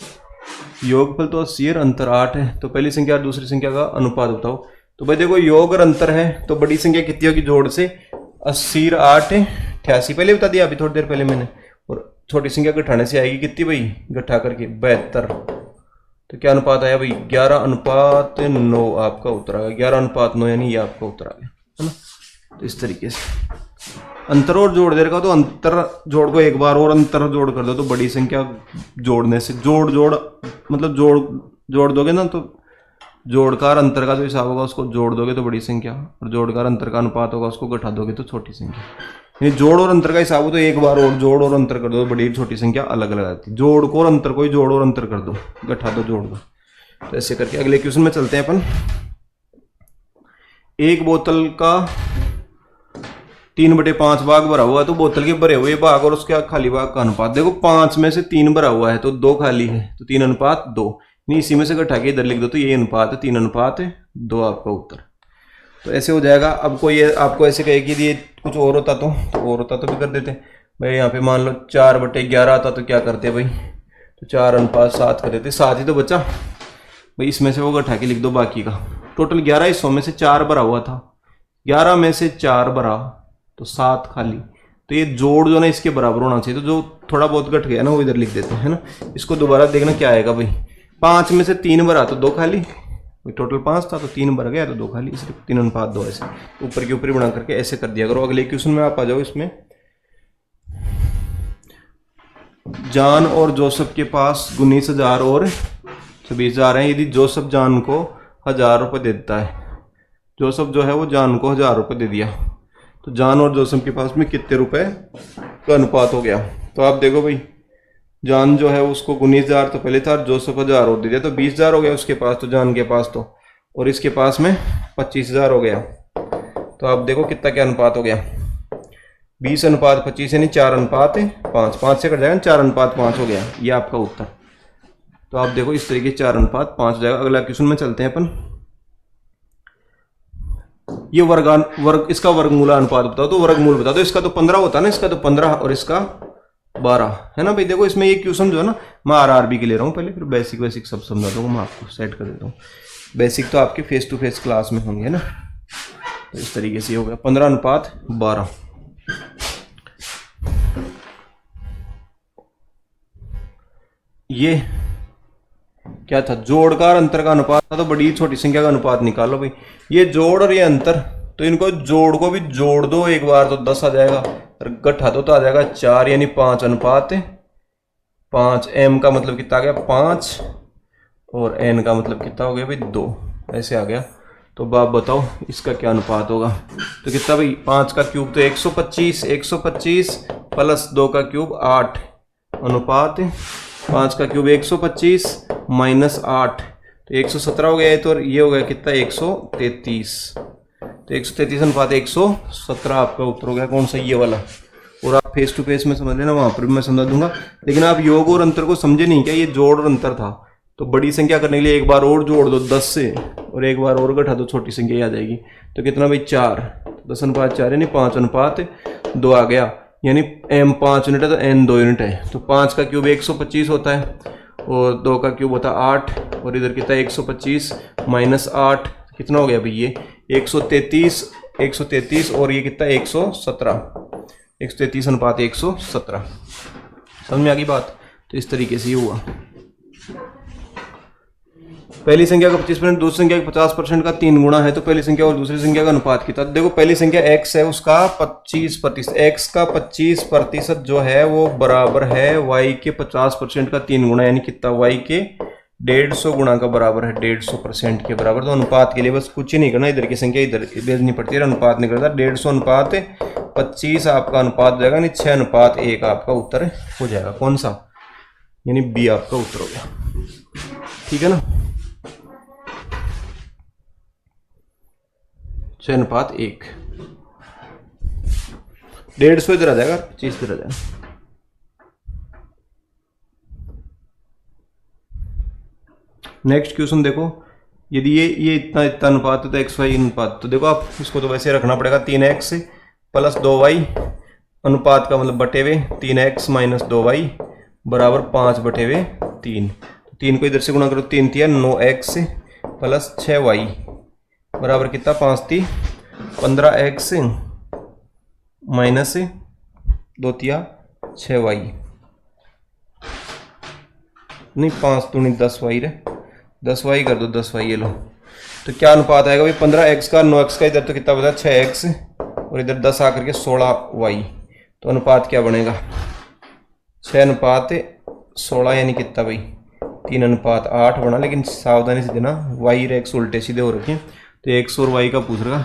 योगफल तो 80 है, अंतर 8 है, तो पहली संख्या और दूसरी संख्या का अनुपात बताओ। तो भाई देखो योग और अंतर है, तो बड़ी संख्या कितनी होगी जोड़ से, 80 और 8 88, पहले बता दिया अभी थोड़ी देर पहले मैंने। और छोटी संख्या घटाने से आएगी कितनी भाई, घटा करके 72, तो क्या अनुपात आया भाई 11:9 आपका उत्तर आ गया, 11:9, यानी ये आपका उत्तर आ गया, है ना। तो इस तरीके से अंतर और जोड़ दे रखा, तो अंतर जोड़ को एक बार और अंतर जोड़ कर दो, तो बड़ी संख्या जोड़ने से जोड़ मतलब जोड़ दोगे ना, तो जोड़कार अंतर का जो हिसाब होगा उसको जोड़ दोगे तो बड़ी संख्या, और जोड़कार अंतर का अनुपात होगा उसको घटा दोगे तो छोटी संख्या। यानी जोड़ और अंतर का हिसाब हो तो एक बार और जोड़ और अंतर कर दो, बड़ी छोटी संख्या अलग अलग आती है। जोड़ को और अंतर को ही जोड़ और अंतर कर दो, घटा दो, जोड़ दो। तो ऐसे करके अगले क्वेश्चन में चलते हैं अपन। एक बोतल का 3/5 भाग भरा हुआ है, तो बोतल के भरे हुए भाग और उसके खाली भाग का अनुपात, देखो 5 में से 3 भरा हुआ है तो 2 खाली है, तो 3:2, नहीं इसी में से घटा के इधर लिख दो, तो ये अनुपात है 3:2 आपका उत्तर। तो ऐसे हो जाएगा। अब कोई आपको ऐसे कहे कि ये कुछ और होता तो और होता तो भी कर देते भाई। यहाँ पे मान लो 4/11 आता तो क्या करते भाई, तो 4:7 कर देते, 7 ही तो बचा भाई, इसमें से वो घटा के लिख दो बाकी का। टोटल 11 हिस्सों में से 4 भरा हुआ था, 11 में से 4 भरा तो 7 खाली, तो ये जोड़ जो ना इसके बराबर होना चाहिए, तो जो थोड़ा बहुत घट गया ना वो इधर लिख देते हैं ना। इसको दोबारा देखना क्या आएगा भाई, 5 में से 3 भरा तो 2 खाली, टोटल 5 था तो 3 भर गया तो 2 खाली, इसलिए 3:2 ऐसे ऊपर के ऊपर बना करके ऐसे कर दिया करो। अगले क्वेश्चन में आप आ जाओ। इसमें जॉन और जोसेफ के पास 19,000 और 26,000 है। यदि जोसेफ जॉन को 1,000 रुपये देता है, जोसेफ जो है वो जॉन को 1,000 रुपये दे दिया, तो जॉन और जोसेफ के पास में कितने रुपए का अनुपात हो गया। तो आप देखो भाई, जॉन जो है उसको 19,000 तो पहले था, जोसेफ 1,000 और दे दिया तो 20,000 हो गया उसके पास, तो जॉन के पास तो, और इसके पास में 25,000 हो गया। तो आप देखो कितना क्या अनुपात हो गया, 20:25 यानी 4:5, 5 से कट जाएगा 4:5 हो गया, ये आपका उत्तर। तो आप देखो इस तरीके 4:5 हो जाएगा। अगला क्वेश्चन में चलते हैं अपन। ये वर्ग इसका वर्गमूल अनुपात बताओ, तो वर्गमूल बता दो। इसका तो 15 होता है ना, इसका तो 15 और इसका 12 है ना भाई। देखो इसमें ये क्वेश्चन जो है ना, मैं आरआरबी के ले रहा हूँ पहले, फिर बेसिक बेसिक सब समझा दूंगा, मैं आपको सेट कर देता हूँ। बेसिक तो आपके फेस टू फेस क्लास में होंगे ना। तो इस तरीके से हो गया 15:12। ये क्या था, जोड़ का और अंतर का अनुपात था। तो बड़ी छोटी संख्या का अनुपात निकालो भाई। ये जोड़ और ये अंतर, तो इनको जोड़ को भी जोड़ दो एक बार तो 10 आ जाएगा, और घटा दो तो आ जाएगा 4, यानी 5:5। m का मतलब कितना आ गया 5, और n का मतलब कितना हो गया भाई 2, ऐसे आ गया। तो बाप बताओ इसका क्या अनुपात होगा। तो कितना भाई, 5 का क्यूब तो 125, 125 प्लस 2 का क्यूब 8, अनुपात 5 का क्यूब 125 माइनस 8, तो 117 हो गया। तो ये हो गया कितना 133। तो 133 अनुपात 117 आपका उत्तर हो गया। कौन सा, ये वाला। और आप फेस टू फेस में समझ लेना, वहां पर भी मैं समझा दूंगा। लेकिन आप योग और अंतर को समझे नहीं क्या, ये जोड़ और अंतर था। तो बड़ी संख्या करने के लिए एक बार और जोड़ दो 10 से, और एक बार और घटा दो, छोटी संख्या आ जाएगी। तो कितना भाई 4, 10:4 यानी 5:2 आ गया। यानी m 5 यूनिट है तो n 2 यूनिट है। तो 5 का क्यूब 125 होता है, और 2 का क्यूब होता है 8, और इधर कितना 125 माइनस 8, कितना हो गया भाई ये 133 और ये कितना 117, 133 अनुपात 117। समझ में आ गई बात। तो इस तरीके से ये हुआ। पहली संख्या का 25%, दूसरी संख्या का 50% का 3 गुना है। तो पहली संख्या और दूसरी संख्या का अनुपात कितना। देखो पहली संख्या x है, उसका 25%, x का 25% जो है वो बराबर है y के 50% का 3 गुना, यानी कितना y के 150 गुना का बराबर है, 150% के बराबर। तो अनुपात के लिए बस कुछ ही नहीं करना, इधर की संख्या इधर भेजनी पड़ती है, अनुपात नहीं करता। 150 अनुपात 25 आपका अनुपात हो जाएगा, यानी 6:1 आपका उत्तर हो जाएगा। कौन सा, यानी बी आपका उत्तर हो गया। ठीक है ना, 6:1। 150 इधर आ जाएगा, 25 इधर आ जाएगा। नेक्स्ट क्वेश्चन देखो, यदि ये इतना इतना अनुपात है तो एक्स वाई अनुपात। तो देखो आप इसको तो वैसे रखना पड़ेगा, 3x प्लस 2y अनुपात का मतलब बटे हुए 3x माइनस 2y बराबर 5/3। 3 को इधर से गुणा करो, 3 तिया 9x प्लस 6y बराबर कितना 5 × 15x माइनस 2 तिया 6y, नहीं 5 दूनी 10y रे, 10y कर दो, 10y ये लो। तो क्या अनुपात आएगा भाई 15x का 9x का, इधर तो कितना बचा 6x, और इधर 10 आकर के 16y। तो अनुपात क्या बनेगा 6:16, यानी कितना भाई 3:8 बना। लेकिन सावधानी से देना, y और x उल्टे सीधे हो रखे हैं। तो x और y का पूछ रहा,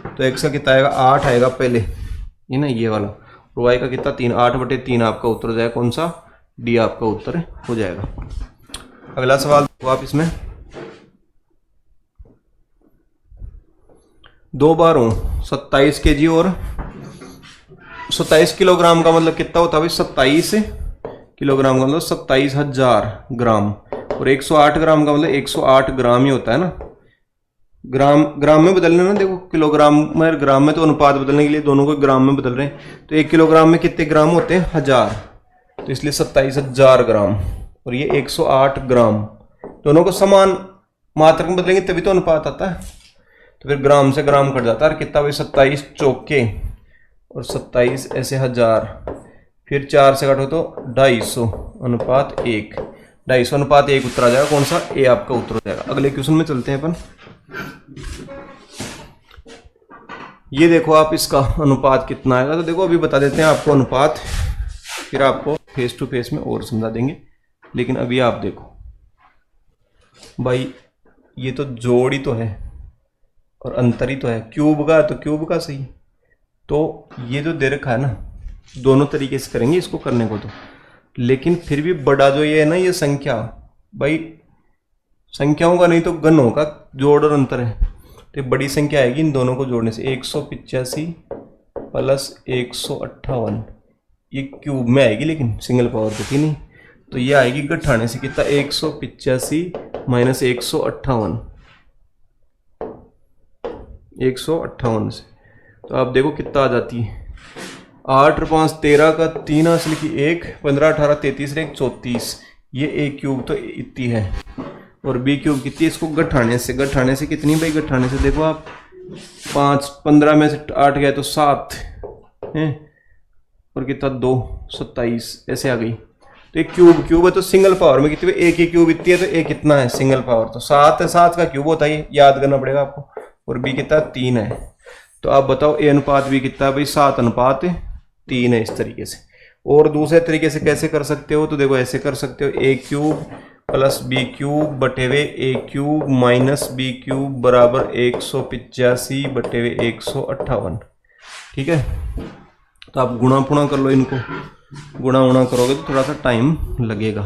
तो x का कितना आएगा 8 आएगा पहले, ये ना ये वाला, और y का कितना 3, 8/3 आपका उत्तर हो जाएगा। कौन सा, डी आपका उत्तर हो जाएगा। अगला सवाल देखो आप, इसमें 2 बारों 27 kg और 27 किलोग्राम का मतलब कितना होता है भाई 27 किलोग्राम का मतलब 27,000 ग्राम, और 108 ग्राम का मतलब 108 ग्राम ही होता है ना। ग्राम में बदलना ना, देखो किलोग्राम में ग्राम में, तो अनुपात बदलने के लिए दोनों को ग्राम में बदल रहे हैं। तो 1 किलोग्राम में कितने ग्राम होते हैं 1000, तो इसलिए 27,000 ग्राम, और ये 108 ग्राम, दोनों को समान मात्रा में बदलेंगे तभी तो अनुपात आता है। तो फिर ग्राम से ग्राम कट जाता है, कितना भाई 27 चौके और 27 ऐसे 1000, फिर 4 से काटो तो 250 अनुपात 1, 250 अनुपात 1 उत्तर आ जाएगा। कौन सा, ए आपका उत्तर हो जाएगा। अगले क्वेश्चन में चलते हैं अपन। ये देखो आप, इसका अनुपात कितना आएगा। तो देखो अभी बता देते हैं आपको अनुपात, फिर आपको फेस टू फेस में और समझा देंगे। लेकिन अभी आप देखो भाई, ये तो जोड़ ही तो है और अंतर ही तो है, क्यूब का तो क्यूब का सही। तो ये जो दे रखा है ना, दोनों तरीके से करेंगे इसको करने को तो। लेकिन फिर भी बड़ा जो ये है ना, ये संख्या भाई, संख्याओं का नहीं तो गणों का जोड़ और अंतर है। तो बड़ी संख्या आएगी इन दोनों को जोड़ने से, 185 प्लस 158, ये क्यूब में आएगी लेकिन सिंगल पावर तो थी नहीं। तो ये आएगी घटाने से कितना 185 माइनस 158, 158 से। तो आप देखो कितना आ जाती है 8 और 5 13 का 3 हासिल की 1, 15 18 33 1 34, ये a क्यूब तो इतनी है। और b क्यूब कितनी, इसको गठाने से कितनी भाई, गठाने से देखो आप 5 15 में से 8 गया तो 7 है, और कितना 2 27 ऐसे आ गई। तो एक क्यूब है तो सिंगल पावर में कितनी, एक ही क्यूब इतनी है तो एक कितना है सिंगल पावर, तो 7 है, 7 का क्यूब होता है, याद करना पड़ेगा आपको। और b कितना 3 है। तो आप बताओ a अनुपात b कितना है भाई, 7 अनुपात 3 है इस तरीके से। और दूसरे तरीके से कैसे कर सकते हो, तो देखो ऐसे कर सकते हो, a cube plus b cube बटे हुए a cube minus b cube बराबर 185 बटे हुए 158। ठीक है, तो आप गुणा पुणा कर लो इनको, गुणा उणा करोगे तो थोड़ा सा टाइम लगेगा।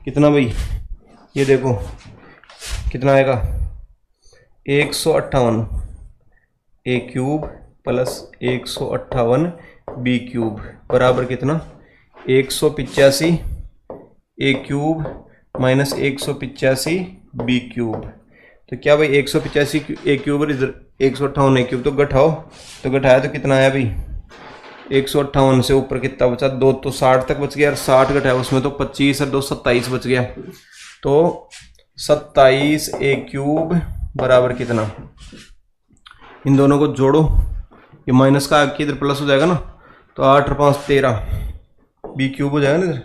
कितना भाई, ये देखो कितना आएगा 158 ए क्यूब प्लस 158 बी क्यूब बराबर कितना 185 ए क्यूब माइनस 185 बी क्यूब। तो क्या भाई 185 ए क्यूब और इधर 158 ए क्यूब, तो घटाओ, तो घटाया तो कितना आया भाई 158 से ऊपर कितना बचा 2, तो 60 तक बच गया, और 60 घटाया उसमें तो 25 और 2 27 बच गया। तो 27 ए क्यूब बराबर कितना, इन दोनों को जोड़ो, ये माइनस का आगे इधर प्लस हो जाएगा ना, तो 8 और 5 13 बी क्यूब हो जाएगा ना इधर,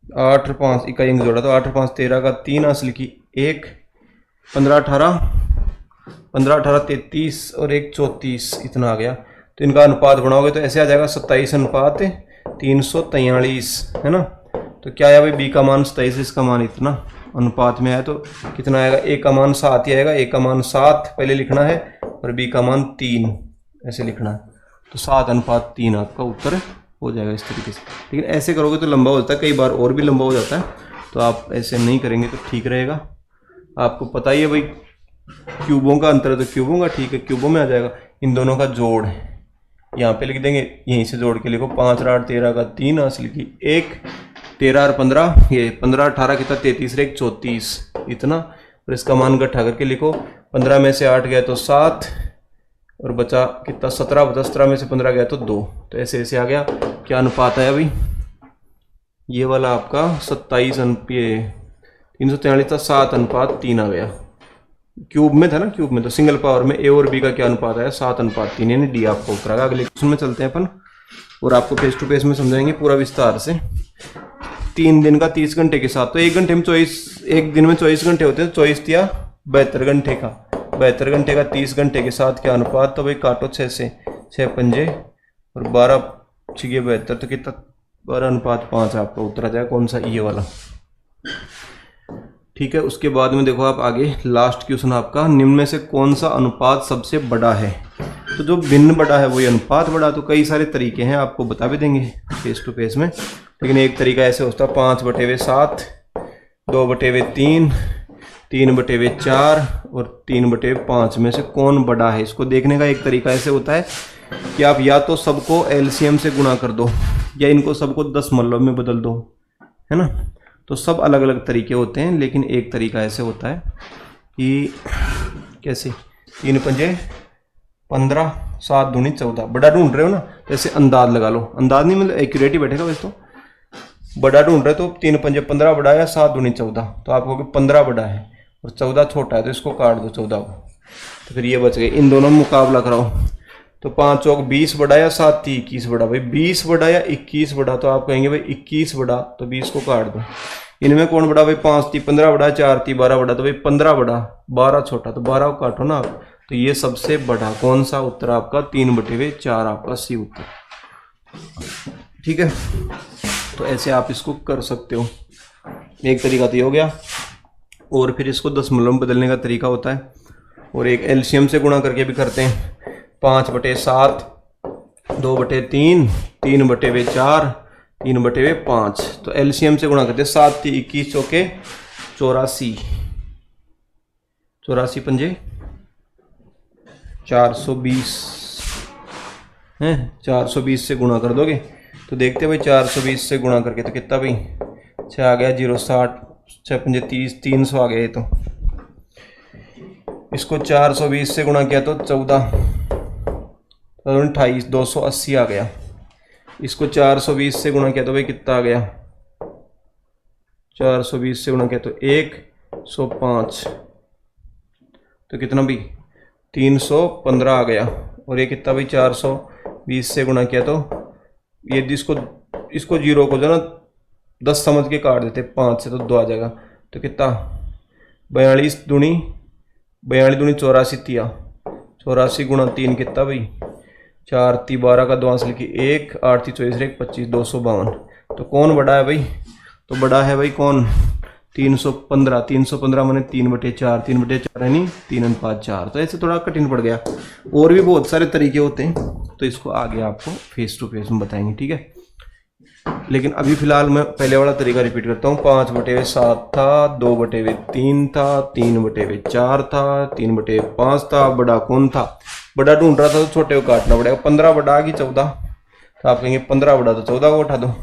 8 और 5 इकाई अंक जोड़ा तो 8 और 5 13 का 3 हासिल की 1, 15 18 33 और 1 34 इतना आ गया। तो इनका अनुपात बनाओगे तो ऐसे आ जाएगा 27 अनुपात 343 है ना। तो क्या आया भाई बी का मान 27, इसका मान इतना अनुपात में आया, तो कितना आएगा, ए का मान 7 ही आएगा, ए का मान 7 पहले लिखना है और बी का मान 3 ऐसे लिखना है। तो 7 अनुपात 3 आपका उत्तर हो जाएगा इस तरीके से। लेकिन ऐसे करोगे तो लंबा हो जाता है, कई बार और भी लंबा हो जाता है, तो आप ऐसे नहीं करेंगे तो ठीक रहेगा। आपको पता ही है भाई क्यूबों का अंतर है तो क्यूबों का, ठीक है क्यूबों में आ जाएगा। इन दोनों का जोड़ यहाँ पे लिख देंगे, यहीं से जोड़ के लिखो 5 और 8 13 का 3 हासिल की 1, 13 और 15 ये 15 18 कितना 33 1 34 इतना, और इसका मान इकट्ठा करके लिखो, 15 में से 8 गया तो 7 और बचा कितना 17 बचा, 17 में से 15 गया तो 2, तो ऐसे ऐसे आ गया। क्या अनुपात आया भाई, ये वाला आपका 27 343 था, 7 अनुपात 3 आ गया। क्यूब में था ना, क्यूब में तो सिंगल पावर में ए और बी का क्या अनुपात आया 7 अनुपात 3, यानी डी आपको उत्तर आएगा। अगले क्वेश्चन में चलते हैं अपन, और आपको फेस टू फेस में समझाएंगे पूरा विस्तार से। 3 दिन का 30 घंटे के साथ, तो एक घंटे में 24, एक दिन में 24 घंटे होते हैं, 24 दिया 72 घंटे का, 72 घंटे का 30 घंटे के साथ क्या अनुपात, तो भाई काटो 6 से, 6 पंजे और 12 6 72, तो कितना 12 अनुपात 5 आपका उत्तर आ जाएगा, कौन सा, ये वाला। ठीक है, उसके बाद में देखो आप आगे लास्ट क्वेश्चन आपका, निम्न में से कौन सा अनुपात सबसे बड़ा है। तो जो भिन्न बड़ा है वही अनुपात बड़ा, तो कई सारे तरीके हैं, आपको बता भी देंगे फेस टू फेस में। लेकिन एक तरीका ऐसे होता है 5/7, 2/3, 3/4 और 3/5 में से कौन बड़ा है। इसको देखने का एक तरीका ऐसे होता है कि आप या तो सबको एलसीएम से गुणा कर दो या इनको सबको दशमलव में बदल दो, है ना। तो सब अलग अलग तरीके होते हैं, लेकिन एक तरीका ऐसे होता है कि कैसे 3 पंजे 15, 7 दूनी 14, बड़ा ढूंढ रहे हो ना, जैसे अंदाज लगा लो, अंदाज नहीं मतलब एक्यूरेट ही बैठेगा वैसे, तो बड़ा ढूंढ रहे तो 3 पंजे 15 बड़ा है, 7 दूनी 14, तो आप कहोगे 15 बड़ा है और 14 छोटा है, तो इसको काट दो 14 को, तो फिर ये बच गए। इन दोनों में मुकाबला कराओ, तो 5 चौक 20 बड़ा या 7 3 21 बड़ा, भाई 20 बड़ा या 21 बड़ा, तो आप कहेंगे भाई 21 बड़ा, तो 20 को काट दो। इनमें कौन बड़ा, भाई 5 3 15 बड़ा, 4 3 12 बड़ा, तो भाई 15 बड़ा, 12 छोटा, तो 12 को काटो ना आप, तो ये सबसे बड़ा कौन सा उत्तर आपका 3/4 आपका सी उत्तर। ठीक है, तो ऐसे आप इसको कर सकते हो। एक तरीका तो ये हो गया, और फिर इसको दशमलव में बदलने का तरीका होता है, और एक एलसीएम से गुणा करके भी करते हैं। 5/7, 2/3, 3/4, 3/5, तो एलसीएम से गुणा करते हैं। 7 3 21 चौके 84, 84 पंजे 420 हैं, 420 से गुणा कर दोगे तो देखते भाई 420 से गुणा करके तो कितना भाई 6 आ गया, 060, 6 पंजे 30, 300 आ गया। ये तो इसको 420 से गुणा किया तो 14, 28 280 आ गया। इसको 420 से गुणा किया तो भाई कितना आ गया, 420 से गुणा किया तो 105, तो कितना भी 315 आ गया। और ये कितना भाई 420 से गुणा किया तो ये इसको जीरो को जो ना 10 समझ के काट देते 5 से तो 2 आ जाएगा। तो कितना 42 दूनी 84 तिया 84 गुणा 3 कितना भाई 4 ती 12 का 2 हासिल की 1 8 ती 24 1 25 252। तो कौन बड़ा है भाई, तो बड़ा है भाई कौन 315। 315 मैंने 3/4 3/4 है नहीं 3/4। तो ऐसे थोड़ा कठिन पड़ गया। और भी बहुत सारे तरीके होते हैं, तो इसको आगे आपको फेस टू फेस में बताएंगे, ठीक है। लेकिन अभी फिलहाल मैं पहले वाला तरीका रिपीट करता हूँ। 5/7 था, 2/3 था, 3/4 था, 3/5 था। बड़ा कौन था, बड़ा ढूंढ रहा था तो छोटे को काटना पड़ेगा। 15 बड़ा की 14, तो आप कहेंगे 15 बड़ा तो 14 को उठा दो।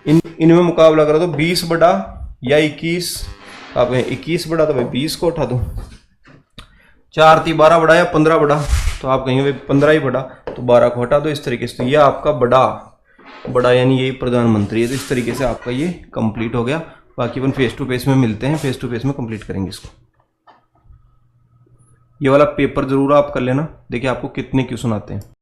इनमें मुकाबला करो तो 20 बड़ा या 21, आप कहें 21 बड़ा तो भाई 20 को उठा दो। 4 ती 12 बड़ा या 15 बड़ा, तो आप कहेंगे भाई 15 ही बड़ा तो 12 को हटा दो। इस तरीके से यह आपका बड़ा यानी यही प्रधानमंत्री है। तो इस तरीके से आपका ये कंप्लीट हो गया। बाकी अपन फेस टू फेस में मिलते हैं, फेस टू फेस में कंप्लीट करेंगे इसको। ये वाला पेपर जरूर आप कर लेना, देखिए आपको कितने क्वेश्चन आते हैं।